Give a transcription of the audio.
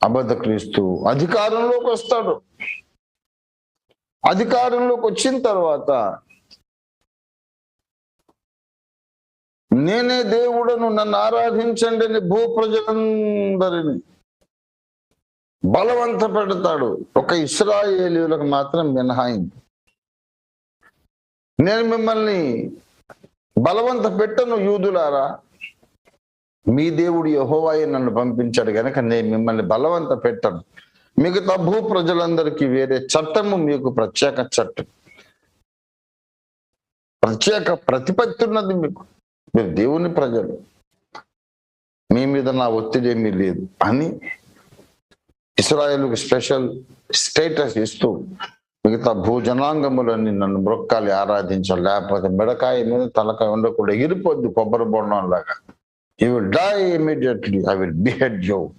అబద్ధ క్రీస్తు అధికారంలోకి వస్తాడు. అధికారంలోకి వచ్చిన తర్వాత నేనే దేవుడను, నన్ను ఆరాధించండి అని భూ ప్రజలందరినీ బలవంత పెడతాడు. ఒక ఇశ్రాయేలీయులకు మాత్రం మినహాయింపు. నేను మిమ్మల్ని బలవంత పెట్టను యూదులారా, మీ దేవుడు యెహోవాయే నన్ను పంపించాడు కనుక నేను మిమ్మల్ని బలవంత పెట్టను. మిగతా భూ ప్రజలందరికీ వేరే చట్టము, మీకు ప్రత్యేక చట్టం, ప్రత్యేక ప్రతిపత్తి ఉన్నది. మీరు దేవుని ప్రజలు, మీ మీద నా ఒత్తిడి ఏమీ లేదు అని ఇశ్రాయేలుకు స్పెషల్ స్టేటస్ ఇస్తూ మిగతా భూజనాంగములన్నీ నన్ను మొక్కాలి, ఆరాధించాలి, లేకపోతే మెడకాయ మీద తలకాయ ఉండకుండా ఎగిరిపోద్ది కొబ్బరి బొండం లాగా. You will die immediately. I will behead you.